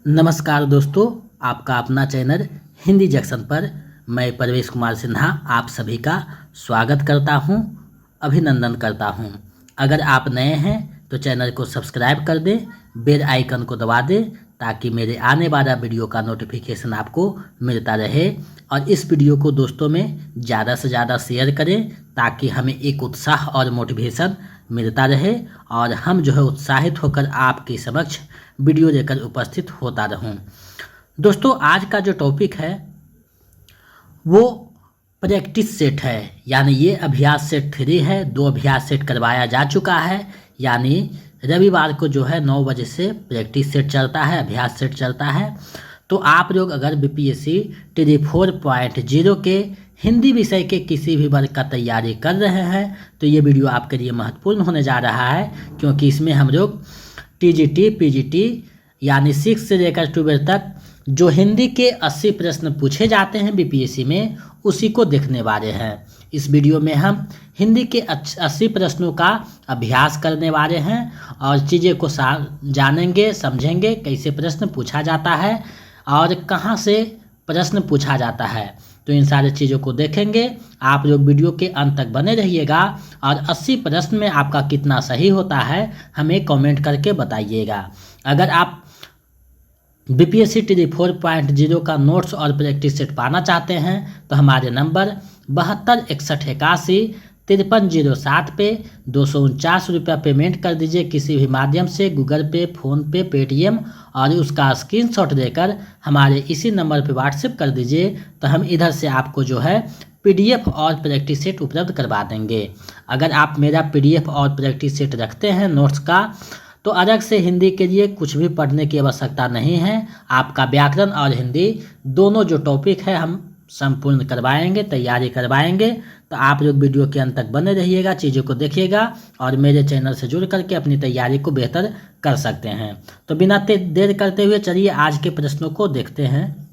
नमस्कार दोस्तों, आपका अपना चैनल हिंदी जंक्शन पर मैं परवेश कुमार सिन्हा आप सभी का स्वागत करता हूं, अभिनंदन करता हूं। अगर आप नए हैं तो चैनल को सब्सक्राइब कर दें, बेल आइकन को दबा दें ताकि मेरे आने वाला वीडियो का नोटिफिकेशन आपको मिलता रहे। और इस वीडियो को दोस्तों में ज़्यादा से ज़्यादा शेयर करें ताकि हमें एक उत्साह और मोटिवेशन मिलता रहे और हम जो है उत्साहित होकर आपके समक्ष वीडियो लेकर उपस्थित होता रहूं। दोस्तों, आज का जो टॉपिक है वो प्रैक्टिस सेट है, यानी ये अभ्यास सेट 3 है। 2 अभ्यास सेट करवाया जा चुका है, यानी रविवार को जो है 9 बजे से प्रैक्टिस सेट चलता है, अभ्यास सेट चलता है। तो आप लोग अगर बीपीएससी टी 4.0 के हिंदी विषय के किसी भी वर्ग का तैयारी कर रहे हैं तो ये वीडियो आपके लिए महत्वपूर्ण होने जा रहा है, क्योंकि इसमें हम लोग टीजीटी पीजीटी यानी 6 से लेकर 12 तक जो हिंदी के 80 प्रश्न पूछे जाते हैं बीपीएससी में उसी को देखने वाले हैं। इस वीडियो में हम हिंदी के 80 प्रश्नों का अभ्यास करने वाले हैं और चीज़ें को जानेंगे, समझेंगे, कैसे प्रश्न पूछा जाता है और कहाँ से प्रश्न पूछा जाता है। तो इन सारी चीज़ों को देखेंगे। आप लोग वीडियो के अंत तक बने रहिएगा और 80 प्रश्न में आपका कितना सही होता है हमें कमेंट करके बताइएगा। अगर आप बीपीएससी टी 4.0 का नोट्स और प्रैक्टिस सेट पाना चाहते हैं तो हमारे नंबर 7261815307 पे 249 रुपया पेमेंट कर दीजिए किसी भी माध्यम से, गूगल पे, फ़ोन पे, पेटीएम, और उसका स्क्रीनशॉट देकर हमारे इसी नंबर पे व्हाट्सएप कर दीजिए। तो हम इधर से आपको जो है पीडीएफ और प्रैक्टिस सेट उपलब्ध करवा देंगे। अगर आप मेरा पीडीएफ और प्रैक्टिस सेट रखते हैं नोट्स का तो अलग से हिंदी के लिए कुछ भी पढ़ने की आवश्यकता नहीं है। आपका व्याकरण और हिंदी दोनों जो टॉपिक है हम संपूर्ण करवाएंगे, तैयारी करवाएंगे। तो आप लोग वीडियो के अंत तक बने रहिएगा, चीज़ों को देखिएगा और मेरे चैनल से जुड़ करके अपनी तैयारी को बेहतर कर सकते हैं। तो बिना देर करते हुए चलिए आज के प्रश्नों को देखते हैं।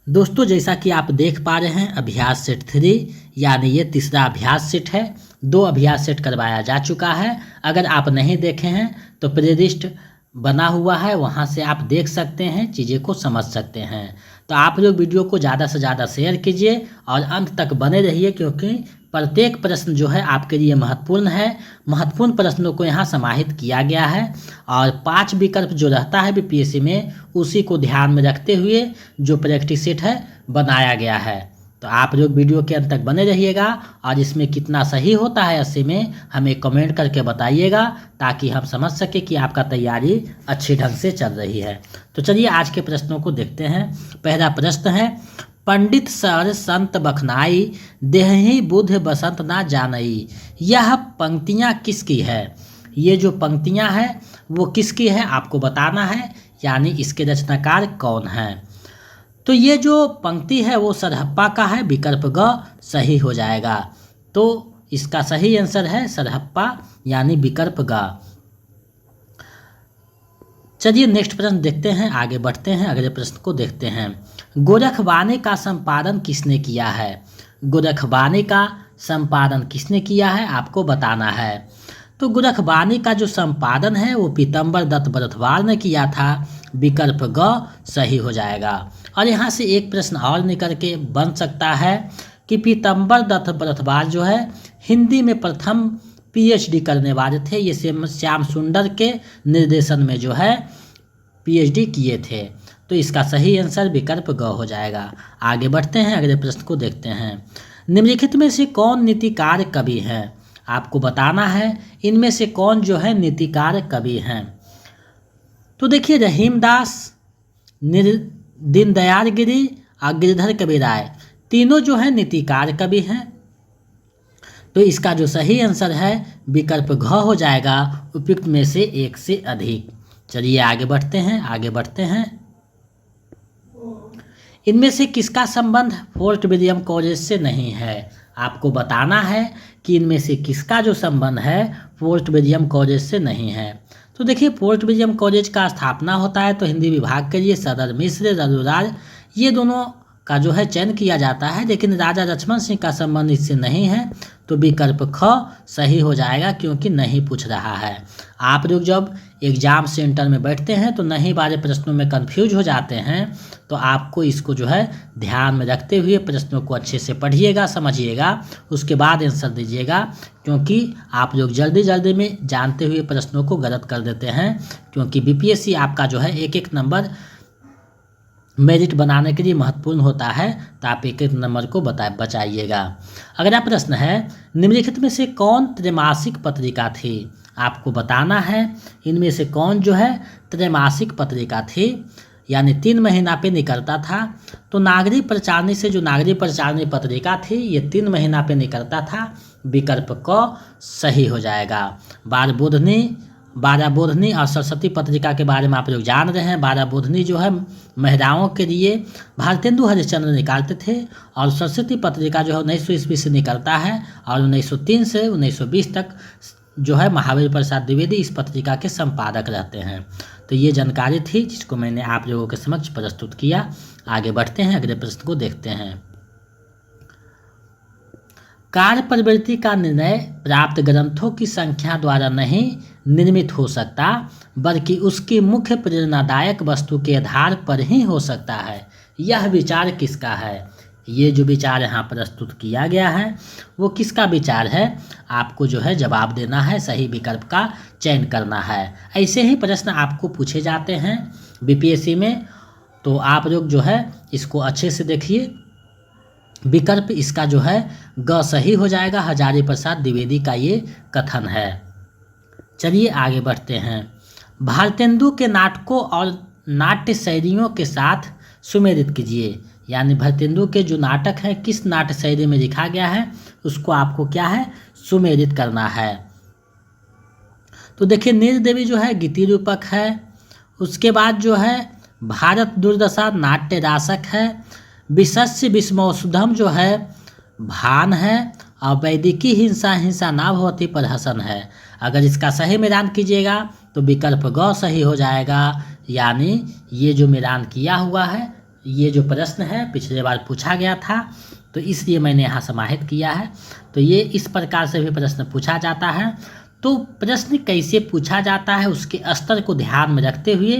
दोस्तों, जैसा कि आप देख पा रहे हैं अभ्यास सेट 3 यानी ये तीसरा अभ्यास सेट है। 2 अभ्यास सेट करवाया जा चुका है। अगर आप नहीं देखे हैं तो प्लेलिस्ट बना हुआ है, वहाँ से आप देख सकते हैं, चीज़ें को समझ सकते हैं। तो आप लोग वीडियो को ज़्यादा से ज़्यादा शेयर कीजिए और अंत तक बने रहिए, क्योंकि प्रत्येक प्रश्न जो है आपके लिए महत्वपूर्ण है। महत्वपूर्ण प्रश्नों को यहाँ समाहित किया गया है और 5 विकल्प जो रहता है बीपीएससी में उसी को ध्यान में रखते हुए जो प्रैक्टिस सेट है बनाया गया है। तो आप लोग वीडियो के अंत तक बने रहिएगा और इसमें कितना सही होता है 80 में हमें कमेंट करके बताइएगा ताकि हम समझ सके कि आपका तैयारी अच्छी ढंग से चल रही है। तो चलिए आज के प्रश्नों को देखते हैं। पहला प्रश्न है, पंडित सर संत बखनाई देहि बुध बसंत ना जानई। यह पंक्तियाँ किसकी है? ये जो पंक्तियाँ हैं वो किसकी है आपको बताना है, यानी इसके रचनाकार कौन हैं। तो ये जो पंक्ति है वो सरहप्पा का है, विकल्प ग सही हो जाएगा। तो इसका सही आंसर है सरहप्पा यानी विकल्प ग। चलिए नेक्स्ट प्रश्न देखते हैं, आगे बढ़ते हैं, अगले प्रश्न को देखते हैं। गोरखबानी का संपादन किसने किया है? गोरखबानी का संपादन किसने किया है आपको बताना है। तो गोरखबानी का जो संपादन है वो पीतम्बर दत्त बरथवार ने किया था, विकल्प ग सही हो जाएगा। और यहाँ से एक प्रश्न और निकल के बन सकता है कि पीतम्बर दत्त बरथवार जो है हिंदी में प्रथम पीएचडी करने वाले थे। ये श्याम सुंदर के निर्देशन में जो है पीएचडी किए थे। तो इसका सही आंसर विकल्प ग हो जाएगा। आगे बढ़ते हैं, अगले प्रश्न को देखते हैं। निम्नलिखित में से कौन नीतिकार कवि हैं आपको बताना है। इनमें से कौन जो है नीतिकार कवि हैं? तो देखिए रहीमदास, दीनदयाल गिरी और गिरधर कबीराय तीनों जो है नीतिकार कवि हैं। तो इसका जो सही आंसर है विकल्प घ हो जाएगा, उपयुक्त में से एक से अधिक। चलिए आगे बढ़ते हैं, आगे बढ़ते हैं। इनमें से किसका संबंध फोर्ट विलियम कॉलेज से नहीं है? आपको बताना है कि इनमें से किसका जो संबंध है फोर्ट विलियम कॉलेज से नहीं है। तो देखिए फोर्ट विलियम कॉलेज का स्थापना होता है तो हिंदी विभाग के लिए सदर मिश्र, रघुराज ये दोनों का जो है चयन किया जाता है, लेकिन राजा लक्ष्मण सिंह का संबंध इससे नहीं है। तो विकल्प ख सही हो जाएगा, क्योंकि नहीं पूछ रहा है। आप लोग जब एग्ज़ाम सेंटर में बैठते हैं तो नहीं वाले प्रश्नों में कंफ्यूज हो जाते हैं, तो आपको इसको जो है ध्यान में रखते हुए प्रश्नों को अच्छे से पढ़िएगा, समझिएगा, उसके बाद आंसर दीजिएगा, क्योंकि आप लोग जल्दी जल्दी में जानते हुए प्रश्नों को गलत कर देते हैं। क्योंकि बीपीएससी आपका जो है एक एक नंबर मेरिट बनाने के लिए महत्वपूर्ण होता है, तो आप एक एक नंबर को बचाइएगा। अगला प्रश्न है, निम्नलिखित में से कौन त्रैमासिक पत्रिका थी? आपको बताना है इनमें से कौन जो है त्रैमासिक पत्रिका थी, यानी 3 महीना पे निकलता था। तो नागरिक प्रचारणी से जो नागरिक प्रचारणी पत्रिका थी ये 3 महीना पे निकलता था, विकल्प क सही हो जाएगा। बारहबोधनी और सरस्वती पत्रिका के बारे में आप लोग जान रहे हैं। बारहबोधनी जो है महिलाओं के लिए भारतेंदु हरिश्चंद्र निकालते थे, और सरस्वती पत्रिका जो है 1900 ईस्वी से निकलता है, और 1903 से 1920 तक जो है महावीर प्रसाद द्विवेदी इस पत्रिका के संपादक रहते हैं। तो ये जानकारी थी जिसको मैंने आप लोगों के समक्ष प्रस्तुत किया। आगे बढ़ते हैं, अगले प्रश्न को देखते हैं। कार्य प्रवृत्ति का निर्णय प्राप्त ग्रंथों की संख्या द्वारा नहीं निर्मित हो सकता, बल्कि उसकी मुख्य प्रेरणादायक वस्तु के आधार पर ही हो सकता है। यह विचार किसका है? ये जो विचार यहाँ प्रस्तुत किया गया है वो किसका विचार है? आपको जो है जवाब देना है, सही विकल्प का चयन करना है। ऐसे ही प्रश्न आपको पूछे जाते हैं बीपीएससी में, तो आप लोग जो है इसको अच्छे से देखिए। विकल्प इसका जो है ग सही हो जाएगा। हजारी प्रसाद द्विवेदी का ये कथन है। चलिए आगे बढ़ते हैं। भारतेंदु के नाटकों और नाट्य शैलियों के साथ सुमेलित कीजिए, यानी भारतेंदु के जो नाटक है किस नाट्य शैली में लिखा गया है उसको आपको क्या है सुमेलित करना है। तो देखिए नील देवी जो है गीति रूपक है, उसके बाद जो है भारत दुर्दशा नाट्य रासक है, विशस्य विस्मौषधम जो है भान है, और वैदिकी हिंसा हिंसा ना भवति प्रहसन है। अगर इसका सही मिलान कीजिएगा तो विकल्प ग सही हो जाएगा। यानी ये जो मिलान किया हुआ है, ये जो प्रश्न है पिछले बार पूछा गया था, तो इसलिए मैंने यहाँ समाहित किया है। तो ये इस प्रकार से भी प्रश्न पूछा जाता है। तो प्रश्न कैसे पूछा जाता है उसके स्तर को ध्यान में रखते हुए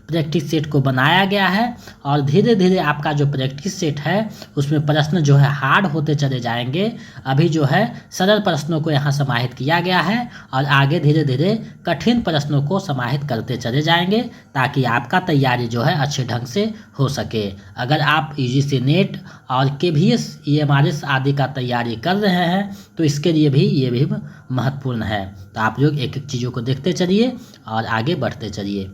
प्रैक्टिस सेट को बनाया गया है, और धीरे धीरे आपका जो प्रैक्टिस सेट है उसमें प्रश्न जो है हार्ड होते चले जाएंगे। अभी जो है सरल प्रश्नों को यहाँ समाहित किया गया है, और आगे धीरे धीरे कठिन प्रश्नों को समाहित करते चले जाएंगे, ताकि आपका तैयारी जो है अच्छे ढंग से हो सके। अगर आप यूजीसी नेट और KVS EMRS आदि का तैयारी कर रहे हैं तो इसके लिए भी ये भी महत्वपूर्ण है। तो आप लोग एक एक चीज़ों को देखते चलिए और आगे बढ़ते चलिए।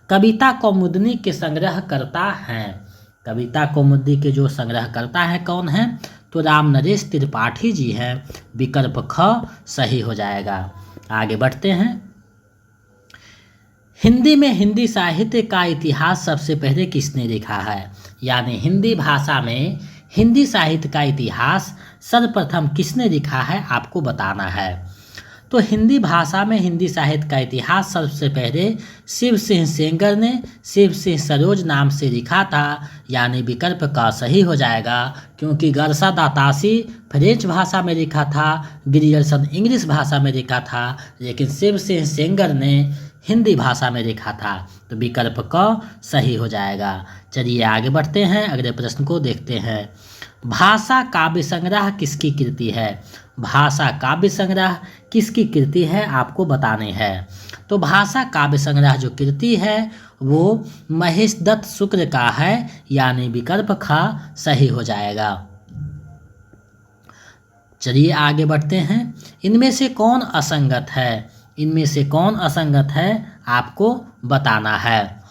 कविता कौमुदनी के संग्रहकर्ता हैं। कविता कौमुदी के जो संग्रहकर्ता है कौन है? तो राम नरेश त्रिपाठी जी हैं। विकल्प ख सही हो जाएगा। आगे बढ़ते हैं। हिंदी में हिंदी साहित्य का इतिहास सबसे पहले किसने लिखा है? यानी हिंदी भाषा में हिंदी साहित्य का इतिहास सर्वप्रथम किसने लिखा है आपको बताना है। तो हिंदी भाषा में हिंदी साहित्य का इतिहास सबसे पहले शिव सिंह सेंगर ने शिव सिंह सरोज नाम से लिखा था। यानी विकल्प का सही हो जाएगा, क्योंकि गरसा दातासी फ्रेंच भाषा में लिखा था, ग्रियर्सन इंग्लिश भाषा में लिखा था, लेकिन शिव सिंह सेंगर ने हिंदी भाषा में लिखा था। तो विकल्प क सही हो जाएगा। चलिए आगे बढ़ते हैं, अगले प्रश्न को देखते हैं। भाषा काव्य संग्रह किसकी कृति है? भाषा काव्य संग्रह किसकी कृति है आपको बताने हैं। तो भाषा काव्य संग्रह जो कृति है वो महेश दत्त शुक्ल का है। यानी विकल्प ख सही हो जाएगा। चलिए आगे बढ़ते हैं। इनमें से कौन असंगत है? इनमें से कौन असंगत है आपको बताना है।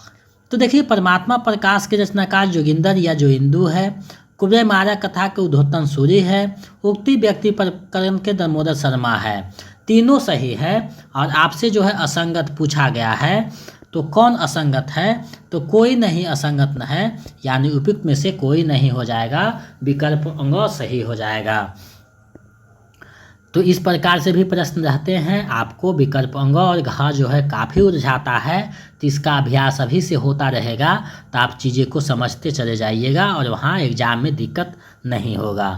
तो देखिए परमात्मा प्रकाश के रचनाकार जोगिंदर या जो इंदु है, कुबेर मारा कथा के उद्धोतन सूरी है, उक्ति व्यक्ति प्रकरण के दामोदर शर्मा है। तीनों सही है, और आपसे जो है असंगत पूछा गया है। तो कौन असंगत है? तो कोई नहीं असंगत है, यानी उपयुक्त में से कोई नहीं हो जाएगा। विकल्प अंग सही हो जाएगा। तो इस प्रकार से भी प्रश्न रहते हैं। आपको विकल्प अंग और घ जो है काफ़ी उलझाता है, तो इसका अभ्यास अभी से होता रहेगा, तो आप चीज़ें को समझते चले जाइएगा और वहाँ एग्जाम में दिक्कत नहीं होगा।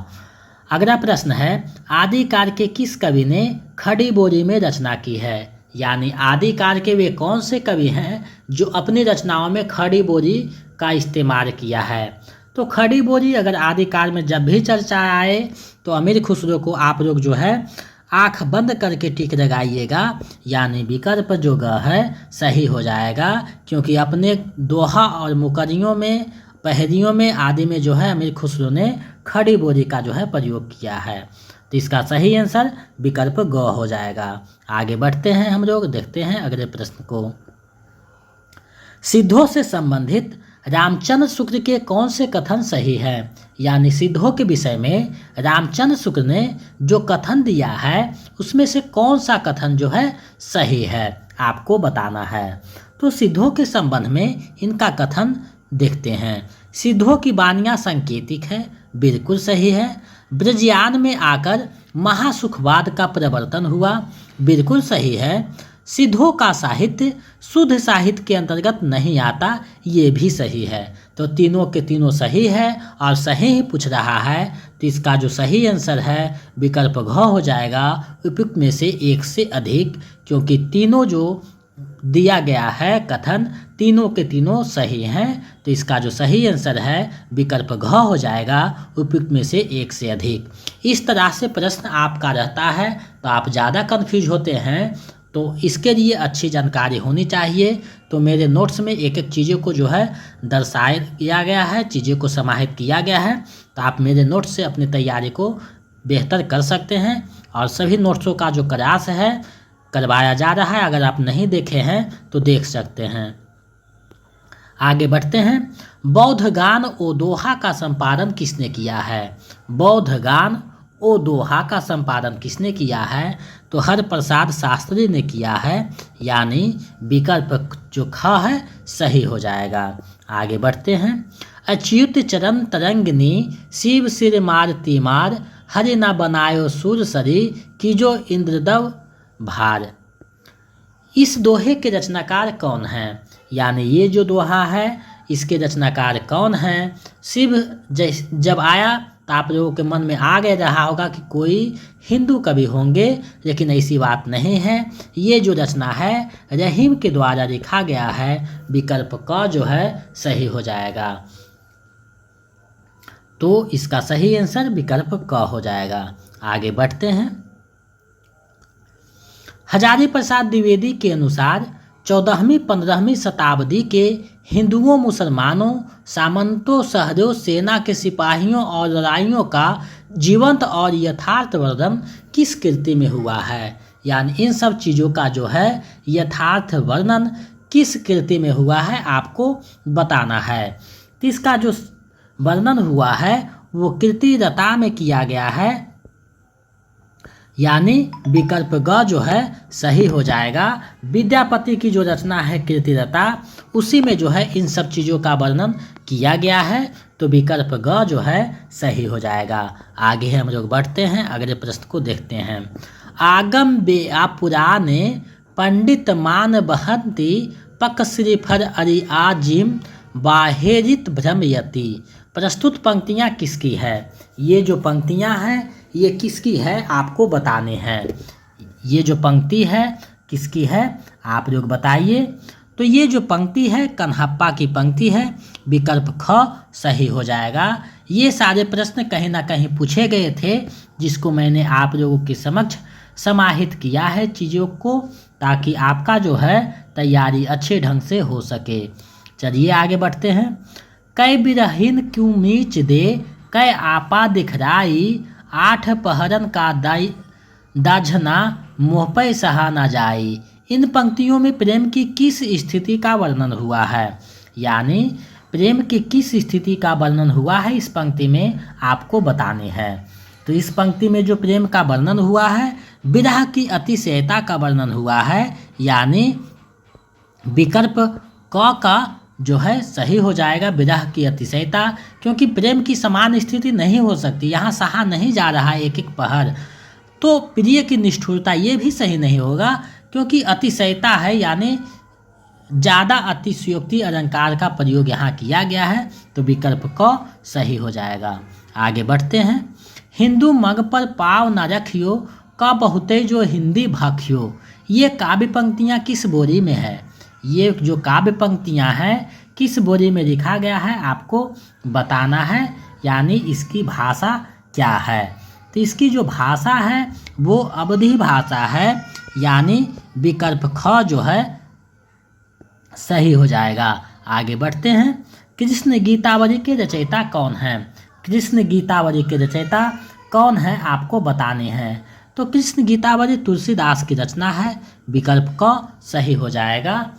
अगला प्रश्न है, आदिकाल के किस कवि ने खड़ी बोली में रचना की है? यानी आदिकाल के वे कौन से कवि हैं जो अपनी रचनाओं में खड़ी बोली का इस्तेमाल किया है। तो खड़ी बोली अगर आदिकाल में जब भी चर्चा आए तो अमीर खुसरो को आप लोग जो है आंख बंद करके टिक लगाइएगा, यानी विकल्प जो ग है सही हो जाएगा, क्योंकि अपने दोहा और मुकरियों में पहेलियों में आदि में जो है अमीर खुसरो ने खड़ी बोली का जो है प्रयोग किया है। तो इसका सही आंसर विकल्प ग हो जाएगा। आगे बढ़ते हैं हम लोग, देखते हैं अगले प्रश्न को। सिद्धों से संबंधित रामचंद्र शुक्ल के कौन से कथन सही है। यानी सिद्धों के विषय में रामचंद्र शुक्ल ने जो कथन दिया है उसमें से कौन सा कथन जो है सही है, आपको बताना है। तो सिद्धों के संबंध में इनका कथन देखते हैं। सिद्धों की वानियाँ सांकेतिक है, बिल्कुल सही है। ब्रजयान में आकर महासुखवाद का प्रवर्तन हुआ, बिल्कुल सही है। सिद्धों का साहित्य शुद्ध साहित्य के अंतर्गत नहीं आता, ये भी सही है। तो तीनों के तीनों सही है और सही ही पूछ रहा है, तो इसका जो सही आंसर है विकल्प घ हो जाएगा, उपयुक्त में से एक से अधिक, क्योंकि तीनों जो दिया गया है कथन तीनों के तीनों सही हैं। तो इसका जो सही आंसर है विकल्प घ हो जाएगा, उपयुक्त में से एक से अधिक। इस तरह से प्रश्न आपका रहता है तो आप ज़्यादा कन्फ्यूज होते हैं, तो इसके लिए अच्छी जानकारी होनी चाहिए। तो मेरे नोट्स में एक एक चीज़ों को जो है दर्शाया गया है, चीज़ों को समाहित किया गया है, तो आप मेरे नोट्स से अपनी तैयारी को बेहतर कर सकते हैं। और सभी नोट्सों का जो क्लास है करवाया जा रहा है, अगर आप नहीं देखे हैं तो देख सकते हैं। आगे बढ़ते हैं। बौद्ध गान ओ दोहा का संपादन किसने किया है। बौद्ध गान ओ दोहा का संपादन किसने किया है, तो हरप्रसाद शास्त्री ने किया है, यानी विकल्प जो ख है सही हो जाएगा। आगे बढ़ते हैं। अच्युत चरण तरंगिनी शिव सिर मार तीमार हरि न बनायो सुर सरी कीजो इंद्रदव भार। इस दोहे के रचनाकार कौन हैं। यानी ये जो दोहा है इसके रचनाकार कौन हैं। शिव जब आया तो आप लोगों के मन में आ गया रहा होगा कि कोई हिंदू कवि होंगे, लेकिन ऐसी बात नहीं है। ये जो रचना है रहीम के द्वारा लिखा गया है, विकल्प क जो है सही हो जाएगा। तो इसका सही आंसर विकल्प क हो जाएगा। आगे बढ़ते हैं। हजारी प्रसाद द्विवेदी के अनुसार 14वीं-15वीं शताब्दी के हिंदुओं, मुसलमानों, सामंतों, शहरों, सेना के सिपाहियों और लड़ाइयों का जीवंत और यथार्थ वर्णन किस कृति में हुआ है। यानी इन सब चीज़ों का जो है यथार्थ वर्णन किस कृति में हुआ है आपको बताना है। तो इसका जो वर्णन हुआ है वो कीर्तिरता में किया गया है, यानी विकल्प ग जो है सही हो जाएगा। विद्यापति की जो रचना है कीर्तिरता, उसी में जो है इन सब चीज़ों का वर्णन किया गया है, तो विकल्प ग जो है सही हो जाएगा। आगे हम लोग बढ़ते हैं, अगले प्रश्न को देखते हैं। आगम बेआ पुराने पंडित मान बहंती पक श्रीफर अरि आजिम बाहेरित भ्रमयति। प्रस्तुत पंक्तियाँ किसकी है। ये जो पंक्तियाँ हैं ये किसकी है आपको बताने हैं। ये जो पंक्ति है किसकी है आप लोग बताइए। तो ये जो पंक्ति है कन्हप्पा की पंक्ति है, विकल्प ख सही हो जाएगा। ये सारे प्रश्न कहीं ना कहीं पूछे गए थे, जिसको मैंने आप लोगों के समक्ष समाहित किया है चीज़ों को, ताकि आपका जो है तैयारी अच्छे ढंग से हो सके। चलिए आगे बढ़ते हैं। कै बिरहीन क्यों मीच दे कै आपा दिखराई आठ पहरन का दाझना मोह पे सहा ना जाई। इन पंक्तियों में प्रेम की किस स्थिति का वर्णन हुआ है। यानी प्रेम की किस स्थिति का वर्णन हुआ है इस पंक्ति में आपको बताने हैं। तो इस पंक्ति में जो प्रेम का वर्णन हुआ है विरह की अतिशयता का वर्णन हुआ है, यानी विकल्प क का जो है सही हो जाएगा, विरह की अतिशयता, क्योंकि प्रेम की समान स्थिति नहीं हो सकती। यहाँ सहा नहीं जा रहा एक एक पहर, तो प्रिय की निष्ठुरता ये भी सही नहीं होगा, क्योंकि अतिशयता है, यानी ज़्यादा अतिशयोक्ति अलंकार का प्रयोग यहाँ किया गया है, तो विकल्प क सही हो जाएगा। आगे बढ़ते हैं। हिंदू मग पर पाव न रखियो का बहुते जो हिंदी भाखियो। ये काव्य पंक्तियाँ किस बोली में है, ये जो काव्य पंक्तियाँ हैं किस बोली में लिखा गया है आपको बताना है, यानी इसकी भाषा क्या है। तो इसकी जो भाषा है वो अवधी भाषा है, यानी विकल्प ख जो है सही हो जाएगा। आगे बढ़ते हैं। कृष्ण गीतावली के रचयिता कौन हैं? कृष्ण गीतावली के रचयिता कौन है आपको बताने हैं। तो कृष्ण गीतावली तुलसीदास की रचना है, विकल्प क सही हो जाएगा।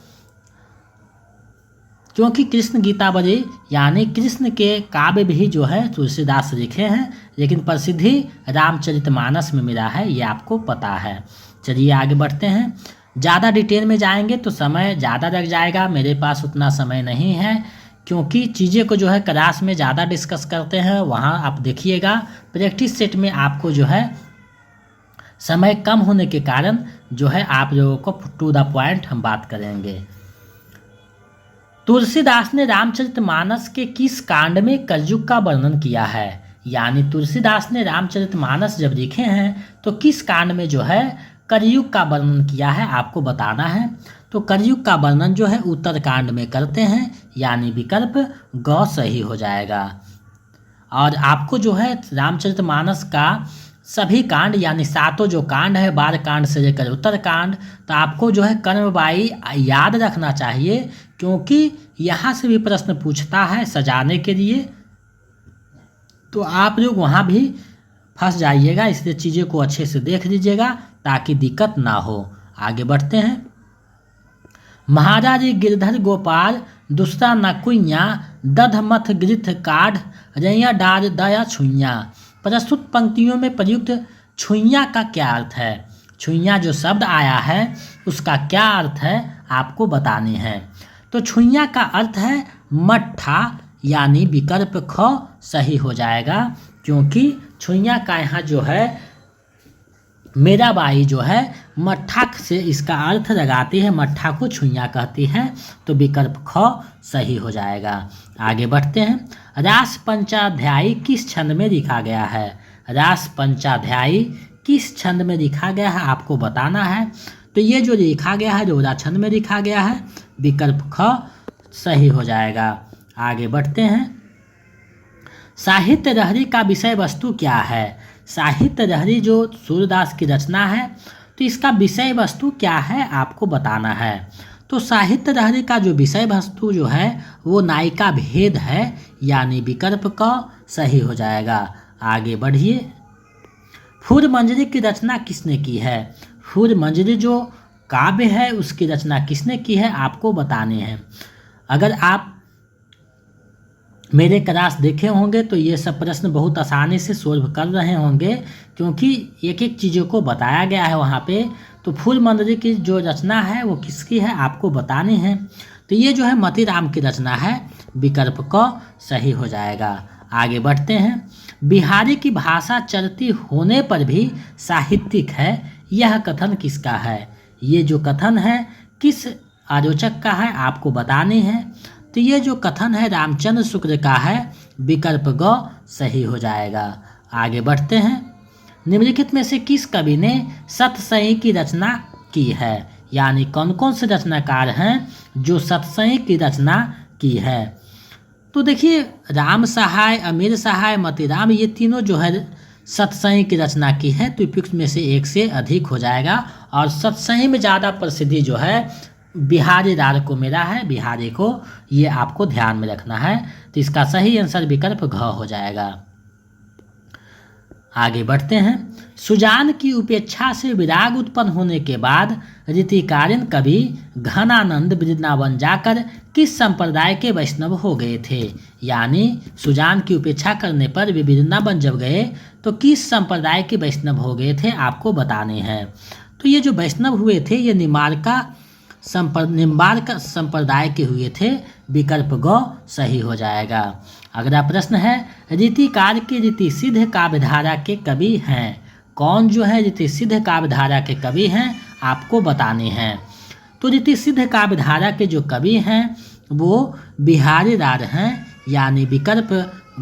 क्योंकि कृष्ण गीतावली यानी कृष्ण के काव्य भी जो है तुलसीदास लिखे हैं, लेकिन प्रसिद्धि रामचरितमानस में मिला है, ये आपको पता है। चलिए आगे बढ़ते हैं। ज़्यादा डिटेल में जाएंगे तो समय ज़्यादा लग जाएगा, मेरे पास उतना समय नहीं है, क्योंकि चीज़ें को जो है क्लास में ज़्यादा डिस्कस करते हैं, वहाँ आप देखिएगा। प्रैक्टिस सेट में आपको जो है समय कम होने के कारण जो है आप लोगों को टू द पॉइंट हम बात करेंगे। तुलसीदास ने रामचरितमानस के किस कांड में कलयुग का वर्णन किया है? यानी तुलसीदास ने रामचरितमानस जब लिखे हैं तो किस कांड में जो है कलयुग का वर्णन किया है आपको बताना है। तो कलयुग का वर्णन जो है उत्तरकांड में करते हैं, यानी विकल्प ग सही हो जाएगा। और आपको जो है रामचरितमानस का सभी कांड यानी सातों जो कांड है 12 कांड से लेकर उत्तरकांड, तो आपको जो है कर्मबाई याद रखना चाहिए, क्योंकि यहाँ से भी प्रश्न पूछता है सजाने के लिए, तो आप लोग वहाँ भी फंस जाइएगा, इसलिए चीज़ों को अच्छे से देख लीजिएगा ताकि दिक्कत ना हो। आगे बढ़ते हैं। महाराज गिरधर गोपाल दुष्टा नकुइया दध मथ गृथ काढ़ रैया डार दया छुइया। प्रस्तुत पंक्तियों में प्रयुक्त छुइया का क्या अर्थ है? छुइया जो शब्द आया है उसका क्या अर्थ है आपको बताने हैं। तो छुइया का अर्थ है मट्ठा, यानी विकल्प ख सही हो जाएगा, क्योंकि छुइया का यहाँ जो है मीराबाई जो है मट्ठा से इसका अर्थ लगाती है, मट्ठा को छुइया कहती है, तो विकल्प ख सही हो जाएगा। आगे बढ़ते हैं। रास पंचाध्यायी किस छंद में लिखा गया है? रास पंचाध्यायी किस छंद में लिखा गया है आपको बताना है। तो ये जो लिखा गया है रोरा छंद में लिखा गया है, विकल्प ख सही हो जाएगा। आगे बढ़ते हैं। साहित्य लहरी का विषय वस्तु क्या है? साहित्य लहरी जो सूरदास की रचना है तो इसका विषय वस्तु क्या है आपको बताना है। तो साहित्य लहरी का जो विषय वस्तु जो है वो नायिका भेद है, यानी विकल्प क सही हो जाएगा। आगे बढ़िए। फूल मंजरी की रचना किसने की है? फूल मंजरी जो काव्य है उसकी रचना किसने की है आपको बताने हैं। अगर आप मेरे क्लास देखे होंगे तो ये सब प्रश्न बहुत आसानी से सोल्व कर रहे होंगे, क्योंकि एक एक चीज़ों को बताया गया है वहाँ पे। तो फूल मंजरी की जो रचना है वो किसकी है आपको बतानी है। तो ये जो है मतीराम की रचना है, विकल्प क सही हो जाएगा। आगे बढ़ते हैं। बिहारी की भाषा चलती होने पर भी साहित्यिक है, यह कथन किसका है? ये जो कथन है किस आलोचक का है आपको बतानी है। तो ये जो कथन है रामचंद्र शुक्ल का है, विकल्प ग सही हो जाएगा। आगे बढ़ते हैं। निम्नलिखित में से किस कवि ने सतसई की रचना की है? यानी कौन कौन से रचनाकार हैं जो सतसई की रचना की है? तो देखिए राम सहाय, अमीर सहाय, मतीराम, ये तीनों जो है सतसई की रचना की है, तो फिक्स में से एक से अधिक हो जाएगा। और सतसई में ज़्यादा प्रसिद्धि जो है बिहारी राग को मिला है, बिहारी को, ये आपको ध्यान में रखना है। तो इसका सही आंसर विकल्प घ हो जाएगा। आगे बढ़ते हैं। सुजान की उपेक्षा से विराग उत्पन्न होने के बाद रीतिकालीन कवि घनानंद वृंदावन जाकर किस संप्रदाय के वैष्णव हो गए थे? यानी सुजान की उपेक्षा करने पर वे वृंदावन जब गए तो किस संप्रदाय के वैष्णव हो गए थे आपको बताने हैं। तो ये जो वैष्णव हुए थे ये निम्बार्क संप्रदाय के हुए थे, विकल्प ग सही हो जाएगा। अगला प्रश्न है। रीतिकार के रीति सिद्ध काव्यधारा के कवि हैं? कौन जो है रीति सिद्ध काव्यधारा के कवि हैं आपको बताने हैं। तो रीति सिद्ध काव्यधारा के जो कवि हैं वो बिहारी राग हैं, यानी विकल्प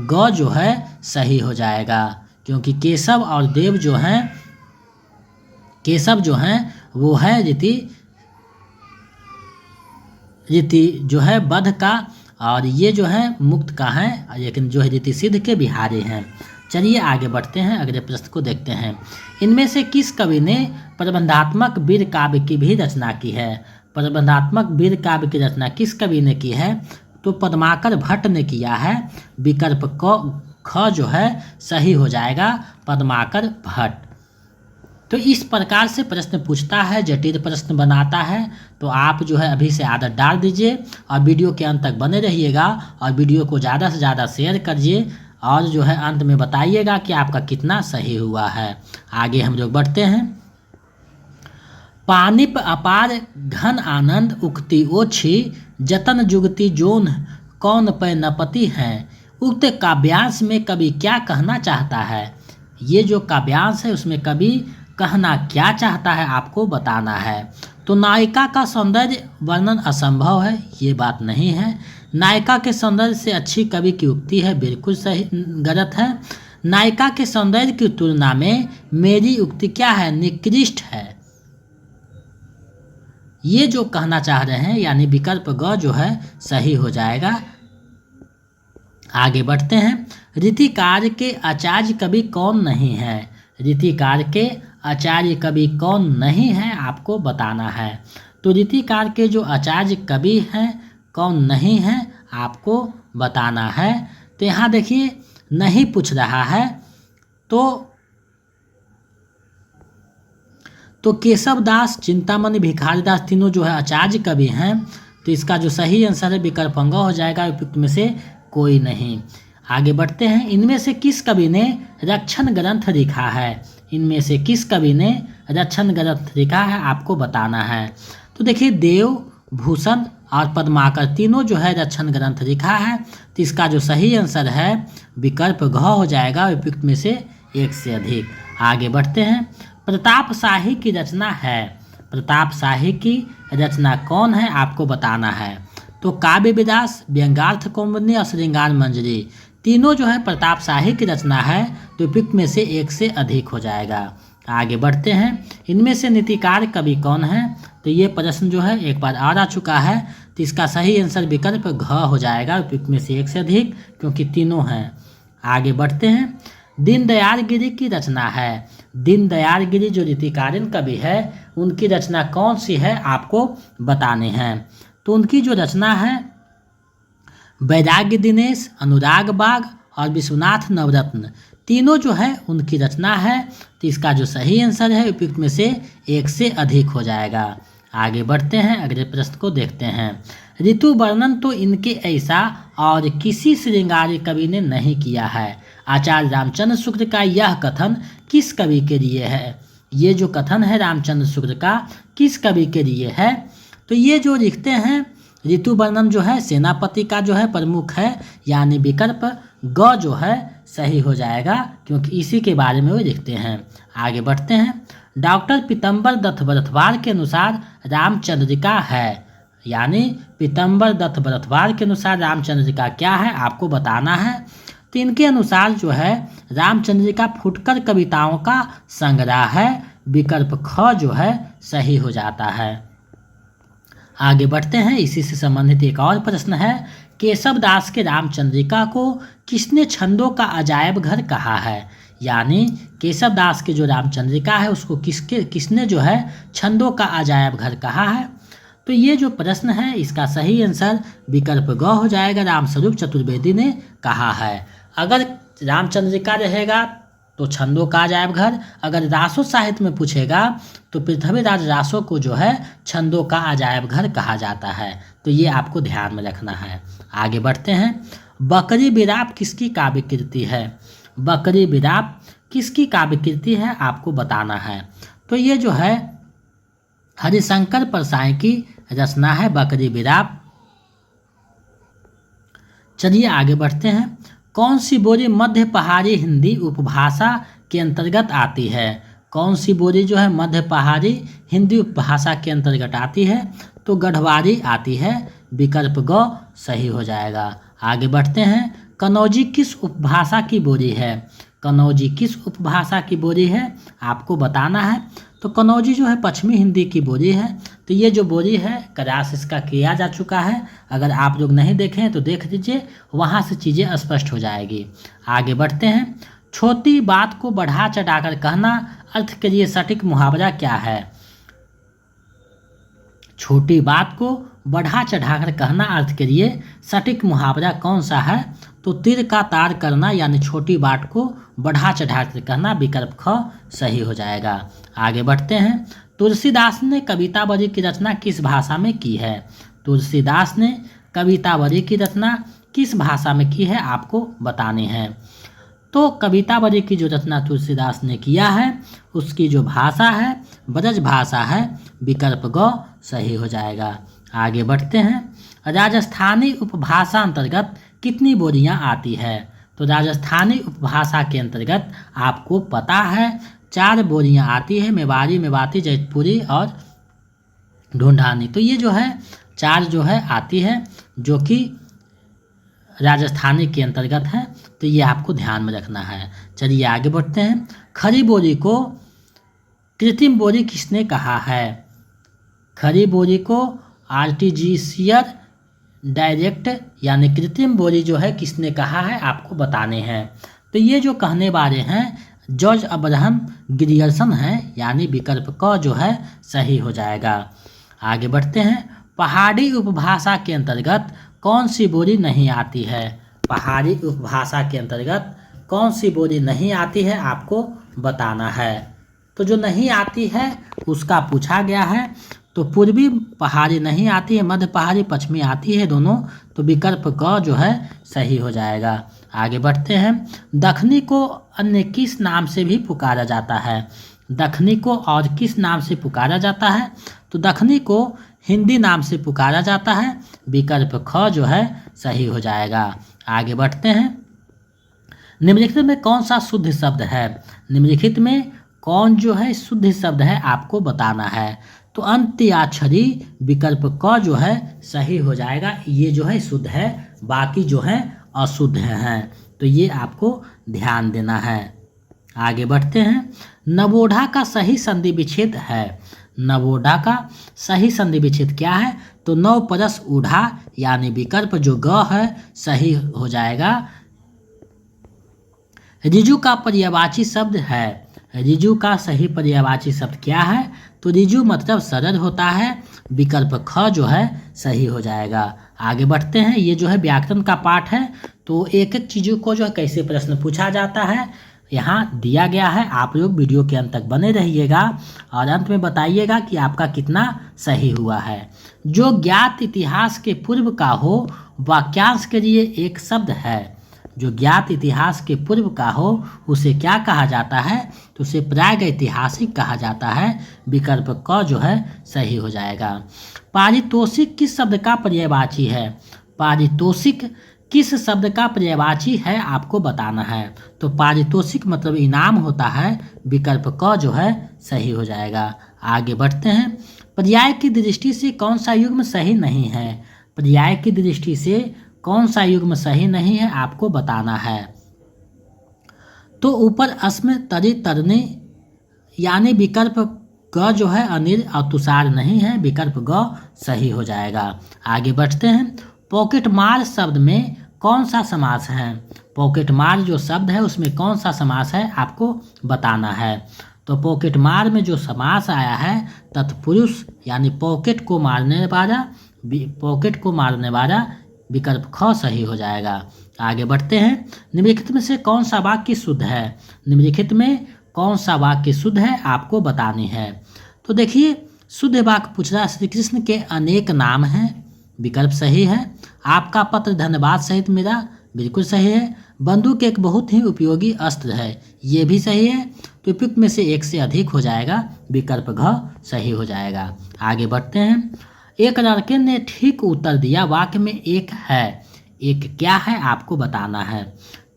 ग जो है सही हो जाएगा, क्योंकि केशव और देव जो हैं, केशव जो हैं वो है रीति जो है बद्ध का, और ये जो है मुक्त का है, लेकिन जो है रीति सिद्ध के बिहारी हैं। चलिए आगे बढ़ते हैं, अगले प्रश्न को देखते हैं। इनमें से किस कवि ने प्रबंधात्मक वीर काव्य की भी रचना की है? प्रबंधात्मक वीर काव्य की रचना किस कवि ने की है? तो पद्माकर भट्ट ने किया है। विकल्प ख जो है सही हो जाएगा, पद्माकर भट्ट। तो इस प्रकार से प्रश्न पूछता है, जटिल प्रश्न बनाता है, तो आप जो है अभी से आदत डाल दीजिए और वीडियो के अंत तक बने रहिएगा और वीडियो को ज़्यादा से ज़्यादा शेयर करिए और जो है अंत में बताइएगा कि आपका कितना सही हुआ है। आगे हम लोग बढ़ते हैं। पानिप अपार घन आनंद उक्ति ओछी जतन जुगति जोन कौन पै नपति हैं। उक्त काव्यांश में कवि क्या कहना चाहता है? ये जो काव्यांश है उसमें कवि कहना क्या चाहता है आपको बताना है। तो नायिका का सौंदर्य वर्णन असंभव है, ये बात नहीं है। नायिका के सौंदर्य से अच्छी कवि की उक्ति है, बिल्कुल सही गलत है। नायिका के सौंदर्य की तुलना में मेरी उक्ति क्या है? निकृष्ट है। ये जो कहना चाह रहे हैं यानी विकल्प ग जो है सही हो जाएगा। आगे बढ़ते हैं। रीतिकार के आचार्य कवि कौन नहीं है? रीतिकार के आचार्य कवि कौन नहीं है आपको बताना है। तो रीतिकार के जो आचार्य कवि हैं कौन नहीं है आपको बताना है। तो यहाँ देखिए नहीं पूछ रहा है, तो केशव दास, चिंतामणि, भिखारी दास तीनों जो है आचार्य कवि हैं। तो इसका जो सही आंसर है विकल्प अंग हो जाएगा, उपयुक्त में से कोई नहीं। आगे बढ़ते हैं। इनमें से किस कवि ने रक्षण ग्रंथ लिखा है? इनमें से किस कवि ने रक्षण ग्रंथ लिखा है आपको बताना है। तो देखिए देव, भूषण और पद्माकर तीनों जो है रक्षण ग्रंथ लिखा है। तो इसका जो सही आंसर है विकल्प घ हो जाएगा, उपयुक्त में से एक से अधिक। आगे बढ़ते हैं। प्रताप शाही की रचना है। प्रताप शाही की रचना कौन है आपको बताना है। तो काव्य विलास, व्यंग्यार्थ कौमुदी और श्रृंगार मंजरी तीनों जो है प्रताप शाही की रचना है। तो उपयुक्त में से एक से अधिक हो जाएगा। आगे बढ़ते हैं। इनमें से नीतिकार कवि कौन है? तो ये प्रश्न जो है एक बार और आ चुका है। तो इसका सही आंसर विकल्प घ हो जाएगा, उपयुक्त में से एक से अधिक, क्योंकि तीनों हैं। आगे बढ़ते हैं। दीनदयाल गिरि की रचना है। दीनदयाल गिरि जो रीतिकालीन कवि है उनकी रचना कौन सी है आपको बताने हैं। तो उनकी जो रचना है वैराग्य दिनेश, अनुराग बाग और विश्वनाथ नवरत्न तीनों जो है उनकी रचना है। तो इसका जो सही आंसर है उपयुक्त में से एक से अधिक हो जाएगा। आगे बढ़ते हैं, अगले प्रश्न को देखते हैं। ऋतु वर्णन तो इनके ऐसा और किसी श्रृंगारी कवि ने नहीं किया है। आचार्य रामचंद्र शुक्ल का यह कथन किस कवि के लिए है? ये जो कथन है रामचंद्र शुक्ल का किस कवि के लिए है? तो ये जो लिखते हैं ऋतु वर्णन जो है सेनापति का जो है प्रमुख है, यानी विकल्प ग जो है सही हो जाएगा, क्योंकि इसी के बारे में वो लिखते हैं। आगे बढ़ते हैं। डॉक्टर पीतम्बर दत्त भरद्वाज के अनुसार रामचंद्रिका है, यानी पीतम्बर दत्त भरद्वाज के अनुसार रामचंद्रिका क्या है आपको बताना है। तो इनके अनुसार जो है रामचंद्रिका फुटकर कविताओं का संग्रह है, विकल्प ख जो है सही हो जाता है। आगे बढ़ते हैं। इसी से संबंधित एक और प्रश्न है। केशव दास के रामचंद्रिका को किसने छंदों का अजायब घर कहा है? यानी केशव दास के जो रामचंद्रिका है उसको किसने जो है छंदों का अजायब घर कहा है? तो ये जो प्रश्न है इसका सही आंसर विकल्प ग हो जाएगा, रामस्वरूप चतुर्वेदी ने कहा है। अगर रामचंद्रिका रहेगा तो छंदों का अजायब घर, अगर रासो साहित्य में पूछेगा तो पृथ्वीराज रासो को जो है छंदों का अजायब घर कहा जाता है। तो ये आपको ध्यान में रखना है। आगे बढ़ते हैं। बकरी बिराप किसकी काव्य कृति है? बकरी बिराप किसकी काव्य कृति है आपको बताना है। तो ये जो है हरिशंकर परसाई की रचना है बकरी बिराप। चलिए आगे बढ़ते हैं। कौन सी बोली मध्य पहाड़ी हिंदी उपभाषा के अंतर्गत आती है? कौन सी बोली जो है मध्य पहाड़ी हिंदी उपभाषा के अंतर्गत आती है? तो गढ़वाली आती है, विकल्प ग सही हो जाएगा। आगे बढ़ते हैं। कनौजी किस उपभाषा की बोली है? कनौजी किस उपभाषा की बोली है आपको बताना है। तो कनौजी जो है पश्चिमी हिंदी की बोली है। तो ये जो बोली है क्लास इसका किया जा चुका है, अगर आप लोग नहीं देखें हैं तो देख लीजिए, वहाँ से चीज़ें स्पष्ट हो जाएगी। आगे बढ़ते हैं। छोटी बात को बढ़ा चढ़ाकर कहना अर्थ के लिए सटीक मुहावरा क्या है? छोटी बात को बढ़ा चढ़ाकर कहना अर्थ के लिए सटीक मुहावरा कौन सा है? तो तीर का तार करना, यानी छोटी बात को बढ़ा चढ़ाकर कहना, विकल्प ख सही हो जाएगा। आगे बढ़ते हैं। तुलसीदास ने कवितावली की रचना किस भाषा में की है? तुलसीदास ने कवितावली की रचना किस भाषा में की है आपको बतानी है। तो कवितावली की जो रचना तुलसीदास ने किया है उसकी जो भाषा है ब्रज भाषा है, विकल्प ग सही हो जाएगा। आगे बढ़ते हैं। राजस्थानी उपभाषा अंतर्गत कितनी बोलियां आती है? तो राजस्थानी उपभाषा के अंतर्गत आपको पता है 4 बोलियां आती है, मेवाड़ी, मेवाती, जैतपुरी और ढूंढानी। तो ये जो है 4 जो है आती है जो कि राजस्थानी के अंतर्गत है, तो ये आपको ध्यान में रखना है। चलिए आगे बढ़ते हैं। खड़ी बोली को कृत्रिम बोली किसने कहा है? खड़ी बोली को आर्टिफिशियल डायरेक्ट यानी कृत्रिम बोली जो है किसने कहा है आपको बताने हैं। तो ये जो कहने वाले हैं जॉर्ज अब्राहम ग्रियर्सन हैं, यानी विकल्प क जो है सही हो जाएगा। आगे बढ़ते हैं। पहाड़ी उपभाषा के अंतर्गत कौन सी बोली नहीं आती है? पहाड़ी उपभाषा के अंतर्गत कौन सी बोली नहीं आती है आपको बताना है। तो जो नहीं आती है उसका पूछा गया है। तो पूर्वी पहाड़ी नहीं आती है, मध्य पहाड़ी, पश्चिमी आती है दोनों, तो विकल्प क जो है सही हो जाएगा। आगे बढ़ते हैं। दखनी को अन्य किस नाम से भी पुकारा जाता है? दखनी को और किस नाम से पुकारा जाता है? तो दखनी को हिंदी नाम से पुकारा जाता है, विकल्प ख जो है सही हो जाएगा। आगे बढ़ते हैं। निम्नलिखित में कौन सा शुद्ध शब्द है? निम्नलिखित में कौन जो है शुद्ध शब्द है आपको बताना है। तो अंत्याक्षरी विकल्प क जो है सही हो जाएगा। ये जो है शुद्ध है, बाकी जो है अशुद्ध हैं, तो ये आपको ध्यान देना है। आगे बढ़ते हैं। नवोढ़ा का सही संधि विच्छेद है। नवोढ़ा का सही संधि विच्छेद क्या है? तो नव परस ऊढ़ा, यानी विकल्प जो ग है सही हो जाएगा। रिजु का पर्यायवाची शब्द है। रिजु का सही पर्यायवाची शब्द क्या है? तो रिजु मतलब सरल होता है, विकल्प ख जो है सही हो जाएगा। आगे बढ़ते हैं। ये जो है व्याकरण का पाठ है, तो एक एक चीज़ों को जो है कैसे प्रश्न पूछा जाता है यहाँ दिया गया है। आप लोग वीडियो के अंत तक बने रहिएगा और अंत में बताइएगा कि आपका कितना सही हुआ है। जो ज्ञात इतिहास के पूर्व का हो वाक्यांश के लिए एक शब्द है। जो ज्ञात इतिहास के पूर्व का हो उसे क्या कहा जाता है? तो उसे प्रागैतिहासिक कहा जाता है, विकल्प क जो है सही हो जाएगा। पारितोषिक किस शब्द का पर्यायवाची है? पारितोषिक किस शब्द का पर्यायवाची है आपको बताना है। तो पारितोषिक मतलब इनाम होता है, विकल्प क जो है सही हो जाएगा। आगे बढ़ते हैं। पर्याय की दृष्टि से कौन सा युग्म सही नहीं है? पर्याय की दृष्टि से कौन सा युग्म सही नहीं है आपको बताना है। तो ऊपर अस्म तरी तरने, यानी विकल्प ग जो है अनिल और तुषार नहीं है, विकल्प ग सही हो जाएगा। आगे बढ़ते हैं। पॉकेट मार शब्द में कौन सा समास है? पॉकेट मार जो शब्द है उसमें कौन सा समास है आपको बताना है। तो पॉकेट मार में जो समास आया है तत्पुरुष, यानी पॉकेट को मारने वाला, विकल्प ख सही हो जाएगा। आगे बढ़ते हैं। निम्नलिखित में से कौन सा वाक्य शुद्ध है? निम्नलिखित में कौन सा वाक्य शुद्ध है आपको बतानी है। तो देखिए शुद्ध वाक्य पूछ रहा है। श्री कृष्ण के अनेक नाम हैं, विकल्प सही है। आपका पत्र धन्यवाद सहित मेरा, बिल्कुल सही है। बंदूक एक बहुत ही उपयोगी अस्त्र है, ये भी सही है। तो उपयुक्त में से एक से अधिक हो जाएगा, विकल्प घ सही हो जाएगा। आगे बढ़ते हैं। एक लड़के ने ठीक उत्तर दिया, वाक्य में एक है, एक क्या है आपको बताना है।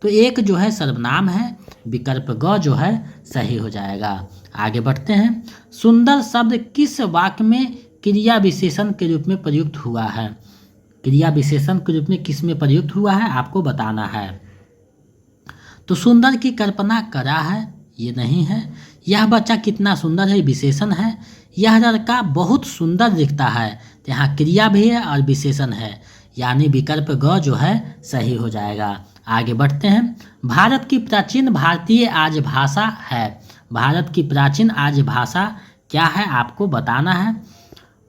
तो एक जो है सर्वनाम है, विकल्प ग जो है सही हो जाएगा। आगे बढ़ते हैं। सुंदर शब्द किस वाक्य में क्रिया विशेषण के रूप में प्रयुक्त हुआ है? क्रिया विशेषण के रूप में किस में प्रयुक्त हुआ है आपको बताना है। तो सुंदर की कल्पना करा है, ये नहीं है। यह बच्चा कितना सुंदर है विशेषण है। यह लड़का बहुत सुंदर दिखता है, तो यहाँ क्रिया भी है और विशेषण है, यानी विकल्प ग जो है सही हो जाएगा। आगे बढ़ते हैं। भारत की प्राचीन भारतीय आज भाषा है। भारत की प्राचीन आज भाषा क्या है आपको बताना है।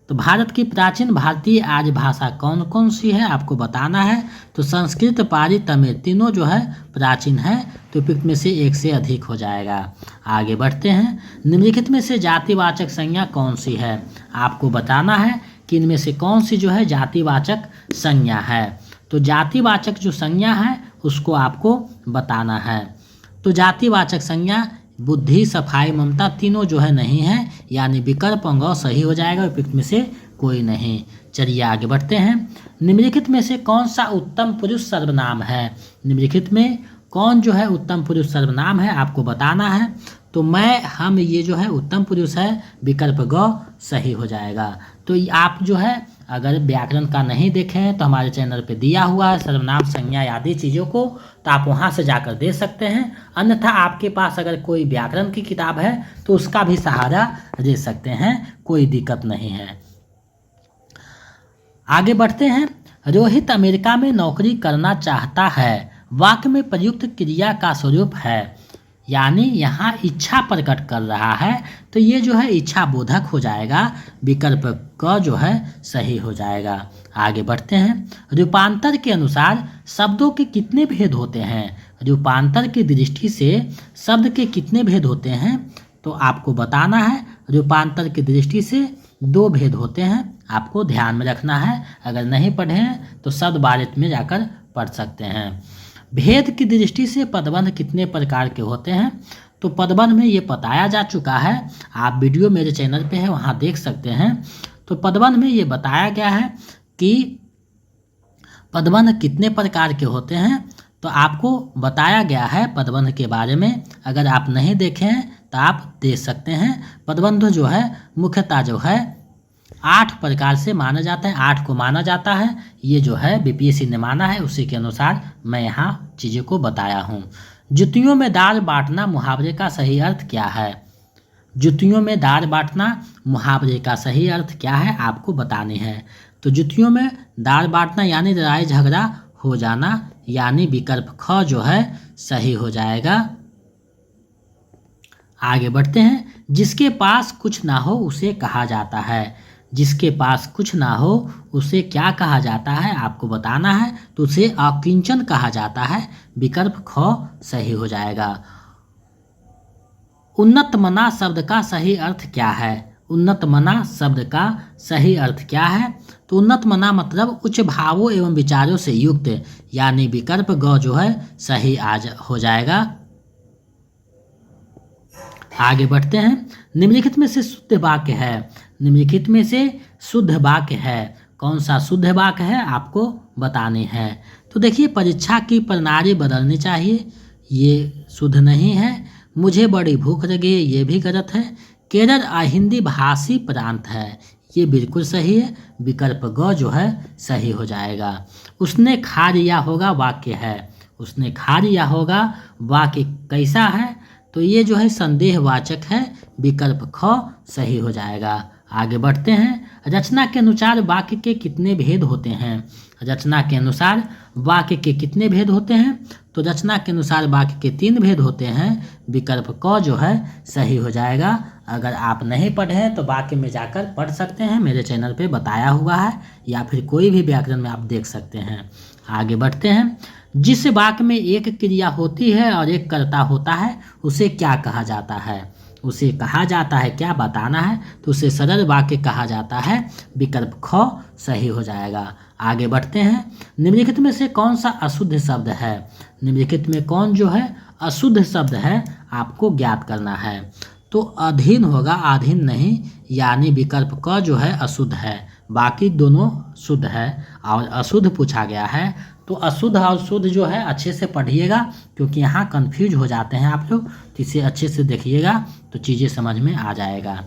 तो भारत की प्राचीन भारतीय आज भाषा कौन कौन सी है आपको बताना है। तो संस्कृत, पाली, तमिल तीनों जो है प्राचीन है, तो उपयुक्त में से एक से अधिक हो जाएगा। आगे बढ़ते हैं। निम्नलिखित में से जातिवाचक संज्ञा कौन सी है आपको बताना है कि इनमें से कौन सी जो है जातिवाचक संज्ञा है। तो जातिवाचक जो संज्ञा है उसको आपको बताना है। तो जातिवाचक संज्ञा बुद्धि, सफाई, ममता तीनों जो है नहीं है, यानी विकल्प ग सही हो जाएगा, उपयुक्त में से कोई नहीं। चलिए आगे बढ़ते हैं। निम्नलिखित में से कौन सा उत्तम पुरुष सर्वनाम है। निम्नलिखित में कौन जो है उत्तम पुरुष सर्वनाम है आपको बताना है। तो मैं, हम, ये जो है उत्तम पुरुष है, विकल्प ग सही हो जाएगा। तो आप जो है अगर व्याकरण का नहीं देखे हैं तो हमारे चैनल पे दिया हुआ है सर्वनाम, संज्ञा आदि चीज़ों को, तो आप वहाँ से जाकर दे सकते हैं। अन्यथा आपके पास अगर कोई व्याकरण की किताब है तो उसका भी सहारा ले सकते हैं, कोई दिक्कत नहीं है। आगे बढ़ते हैं। रोहित अमेरिका में नौकरी करना चाहता है, वाक्य में प्रयुक्त क्रिया का स्वरूप है, यानी यहाँ इच्छा प्रकट कर रहा है, तो ये जो है इच्छा बोधक हो जाएगा, विकल्प क जो है सही हो जाएगा। आगे बढ़ते हैं। रूपांतर के अनुसार शब्दों के कितने भेद होते हैं। रूपांतर की दृष्टि से शब्द के कितने भेद होते हैं तो आपको बताना है। रूपांतर की दृष्टि से 2 भेद होते हैं, आपको ध्यान में रखना है। अगर नहीं पढ़े हैं तो शब्द बारित में जाकर पढ़ सकते हैं। भेद की दृष्टि से पदबंध कितने प्रकार के होते हैं। तो पदबंध में ये बताया जा चुका है, आप वीडियो मेरे चैनल पे है वहाँ देख सकते हैं। तो पदबंध में ये बताया गया है कि पदबंध कितने प्रकार के होते हैं, तो आपको बताया गया है पदबंध के बारे में। अगर आप नहीं देखे हैं तो आप देख सकते हैं। पदबंध जो है मुख्यतः जो है 8 प्रकार से माना जाता है, 8 को माना जाता है। ये जो है बीपीएससी ने माना है, उसी के अनुसार मैं यहाँ चीज़ों को बताया हूँ। जुतियों में दाल बांटना मुहावरे का सही अर्थ क्या है। जुतियों में दाल बांटना मुहावरे का सही अर्थ क्या है आपको बतानी है। तो जुतियों में दाल बांटना यानी लड़ाई झगड़ा हो जाना, यानी विकल्प ख जो है सही हो जाएगा। आगे बढ़ते हैं। जिसके पास कुछ ना हो उसे कहा जाता है। जिसके पास कुछ ना हो उसे क्या कहा जाता है आपको बताना है। तो उसे अकिंचन कहा जाता है, विकल्प ख सही हो जाएगा। उन्नत मना शब्द का सही अर्थ क्या है। उन्नत मना शब्द का सही अर्थ क्या है। तो उन्नत मना मतलब उच्च भावों एवं विचारों से युक्त, यानी विकल्प ग जो है सही आज हो जाएगा। आगे बढ़ते हैं। निम्नलिखित में से शुद्ध वाक्य है। निम्नलिखित में से शुद्ध वाक्य है, कौन सा शुद्ध वाक्य है आपको बताने हैं। तो देखिए, परीक्षा की प्रणाली बदलनी चाहिए, ये शुद्ध नहीं है। मुझे बड़ी भूख लगी है, ये भी गलत है। केरल हिंदी भाषी प्रांत है, ये बिल्कुल सही है, विकल्प ग जो है सही हो जाएगा। उसने खा लिया होगा वाक्य है। उसने खा लिया होगा वाक्य कैसा है, तो ये जो है संदेहवाचक है, विकल्प ख सही हो जाएगा। आगे बढ़ते हैं। रचना के अनुसार वाक्य के कितने भेद होते हैं। रचना के अनुसार वाक्य के कितने भेद होते हैं। तो रचना के अनुसार वाक्य के 3 भेद होते हैं, विकल्प क जो है सही हो जाएगा। अगर आप नहीं पढ़े हैं तो वाक्य में जाकर पढ़ सकते हैं, मेरे चैनल पे बताया हुआ है, या फिर कोई भी व्याकरण में आप देख सकते हैं। आगे बढ़ते हैं। जिस वाक्य में एक क्रिया होती है और एक कर्ता होता है उसे क्या कहा जाता है। उसे कहा जाता है क्या बताना है। तो उसे सरल वाक्य कहा जाता है, विकल्प ख सही हो जाएगा। आगे बढ़ते हैं। निम्नलिखित में से कौन सा अशुद्ध शब्द है। निम्नलिखित में कौन जो है अशुद्ध शब्द है आपको ज्ञात करना है। तो अधीन होगा, आधीन नहीं, यानी विकल्प क जो है अशुद्ध है, बाकी दोनों शुद्ध है। और अशुद्ध पूछा गया है, तो अशुद्ध और शुद्ध जो है अच्छे से पढ़िएगा, क्योंकि यहाँ कंफ्यूज हो जाते हैं आप लोग, तो इसे अच्छे से देखिएगा तो चीज़ें समझ में आ जाएगा।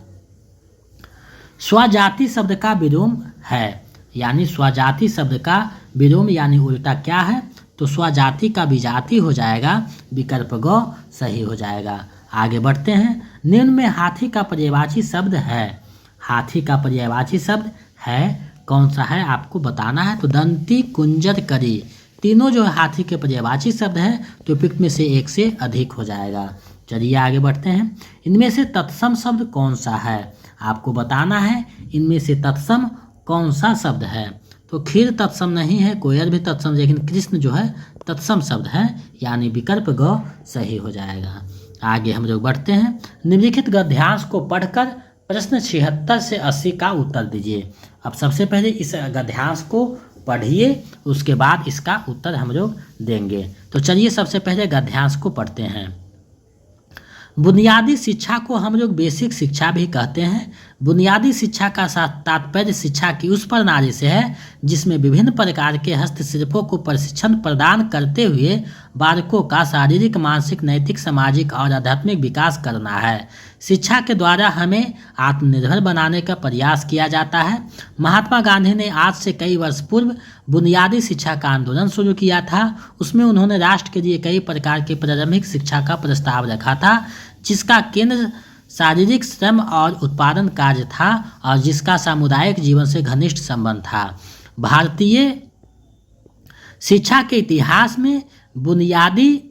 स्वजाति शब्द का विलोम है, यानी स्वजाति शब्द का विलोम यानी उल्टा क्या है। तो स्वजाति का विजाति हो जाएगा, विकल्प ग सही हो जाएगा। आगे बढ़ते हैं। निम्न में हाथी का पर्यायवाची शब्द है, हाथी का पर्यायवाची शब्द है कौन सा है आपको बताना है। तो दंती, कुंजर, करी, तीनों जो है हाथी के पर्यायवाची शब्द है, तो उपयुक्त में से एक से अधिक हो जाएगा। चलिए आगे बढ़ते हैं। इनमें से तत्सम शब्द कौन सा है आपको बताना है, इनमें से तत्सम कौन सा शब्द है। तो खीर तत्सम नहीं है, कोयल भी तत्सम, लेकिन कृष्ण जो है तत्सम शब्द है, यानी विकल्प ग सही हो जाएगा। आगे हम लोग बढ़ते हैं। निम्नलिखित गद्यांश को पढ़कर प्रश्न 76 से 80 का उत्तर दीजिए। अब सबसे पहले इस गद्यांश को पढ़िए, उसके बाद इसका उत्तर हम लोग देंगे। तो चलिए सबसे पहले गद्यांश को पढ़ते हैं। बुनियादी शिक्षा को हम लोग बेसिक शिक्षा भी कहते हैं। बुनियादी शिक्षा का तात्पर्य शिक्षा की उस प्रणाली से है जिसमें विभिन्न प्रकार के हस्तशिल्पों को प्रशिक्षण प्रदान करते हुए बालकों का शारीरिक, मानसिक, नैतिक, सामाजिक और आध्यात्मिक विकास करना है। शिक्षा के द्वारा हमें आत्मनिर्भर बनाने का प्रयास किया जाता है। महात्मा गांधी ने आज से कई वर्ष पूर्व बुनियादी शिक्षा का आंदोलन शुरू किया था। उसमें उन्होंने राष्ट्र के लिए कई प्रकार की प्रारंभिक शिक्षा का प्रस्ताव रखा था, जिसका केंद्र शारीरिक श्रम और उत्पादन कार्य था और जिसका सामुदायिक जीवन से घनिष्ठ संबंध था। भारतीय शिक्षा के इतिहास में बुनियादी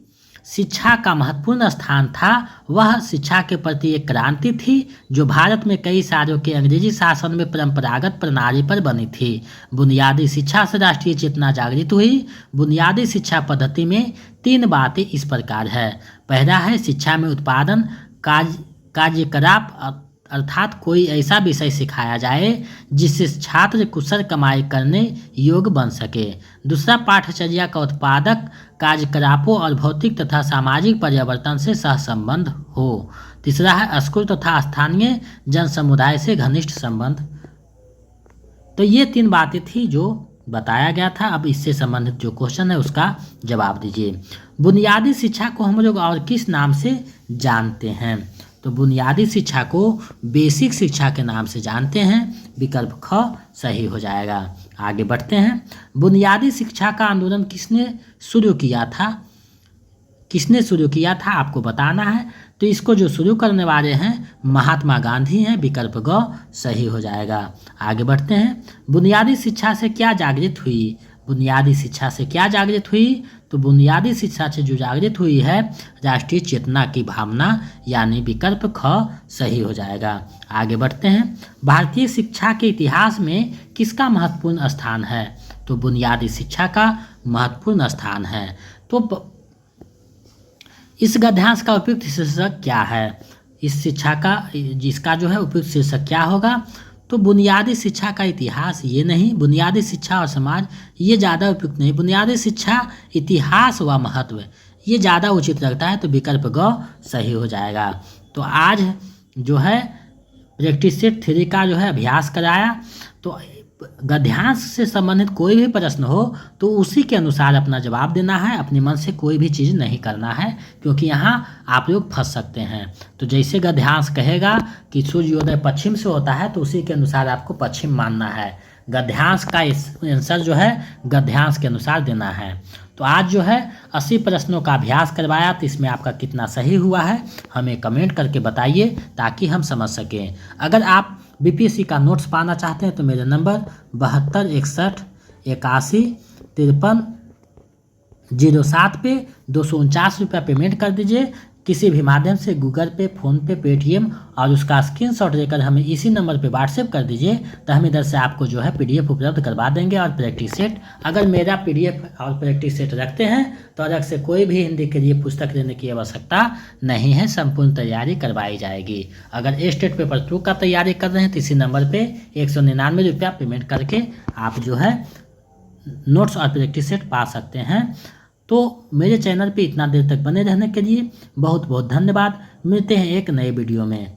शिक्षा का महत्वपूर्ण स्थान था। वह शिक्षा के प्रति एक क्रांति थी जो भारत में कई सालों के अंग्रेजी शासन में परंपरागत प्रणाली पर बनी थी। बुनियादी शिक्षा से राष्ट्रीय चेतना जागृत हुई। बुनियादी शिक्षा पद्धति में 3 बातें इस प्रकार है। पहला है शिक्षा में उत्पादन कार्यकलाप, अर्थात कोई ऐसा विषय सिखाया जाए जिससे छात्र कुशल कमाई करने योग्य बन सके। दूसरा, पाठचर्या का उत्पादक कार्यकलापों और भौतिक तथा सामाजिक परिवर्तन से सहसंबंध हो। तीसरा है स्कूल तथा स्थानीय जन समुदाय से घनिष्ठ संबंध। तो ये 3 बातें थी जो बताया गया था। अब इससे संबंधित जो क्वेश्चन है उसका जवाब दीजिए। बुनियादी शिक्षा को हम लोग और किस नाम से जानते हैं? तो बुनियादी शिक्षा को बेसिक शिक्षा के नाम से जानते हैं। विकल्प ख सही हो जाएगा। आगे बढ़ते हैं। बुनियादी शिक्षा का आंदोलन किसने शुरू किया था? किसने शुरू किया था आपको बताना है। तो इसको जो शुरू करने वाले हैं महात्मा गांधी हैं। विकल्प ग सही हो जाएगा। आगे बढ़ते हैं। बुनियादी शिक्षा से क्या जागृत हुई? बुनियादी शिक्षा से क्या जागृत हुई? तो बुनियादी शिक्षा से जो जागृत हुई है राष्ट्रीय चेतना की भावना, यानी विकल्प ख सही हो जाएगा। आगे बढ़ते हैं। भारतीय शिक्षा के इतिहास में किसका महत्वपूर्ण स्थान है? तो बुनियादी शिक्षा का महत्वपूर्ण स्थान है। तो इस गद्यांश का उपयुक्त शीर्षक क्या है? इस शिक्षा का जिसका जो है उपयुक्त शीर्षक क्या होगा? तो बुनियादी शिक्षा का इतिहास ये नहीं, बुनियादी शिक्षा और समाज ये ज़्यादा उपयुक्त नहीं। बुनियादी शिक्षा, इतिहास व महत्व ये ज़्यादा उचित लगता है। तो विकल्प ग सही हो जाएगा। तो आज जो है प्रैक्टिस सेट 3 का जो है अभ्यास कराया। तो गद्यांश से संबंधित कोई भी प्रश्न हो तो उसी के अनुसार अपना जवाब देना है। अपने मन से कोई भी चीज़ नहीं करना है, क्योंकि यहाँ आप लोग फंस सकते हैं। तो जैसे गद्यांश कहेगा कि सूर्योदय पश्चिम से होता है तो उसी के अनुसार आपको पश्चिम मानना है। गद्यांश का आंसर जो है गद्यांश के अनुसार देना है। तो आज जो है 80 प्रश्नों का अभ्यास करवाया, तो इसमें आपका कितना सही हुआ है हमें कमेंट करके बताइए ताकि हम समझ सकें। अगर आप बीपीएससी का नोट्स पाना चाहते हैं तो मेरे नंबर 72 61 81 53 07 पे 249 रुपया पेमेंट कर दीजिए किसी भी माध्यम से, गूगल पे, फ़ोन पे, पेटीएम, और उसका स्क्रीनशॉट लेकर हमें इसी नंबर पे व्हाट्सएप कर दीजिए। तो हम इधर से आपको जो है पीडीएफ उपलब्ध करवा देंगे और प्रैक्टिस सेट। अगर मेरा पीडीएफ और प्रैक्टिस सेट रखते हैं तो अलग से कोई भी हिंदी के लिए पुस्तक लेने की आवश्यकता नहीं है, संपूर्ण तैयारी करवाई जाएगी। अगर स्टेट पेपर 2 का तैयारी कर रहे हैं तो इसी नंबर पर 199 रुपया पेमेंट करके आप जो है नोट्स और प्रैक्टिस सेट पा सकते हैं। तो मेरे चैनल पे इतना देर तक बने रहने के लिए बहुत बहुत धन्यवाद। मिलते हैं एक नए वीडियो में।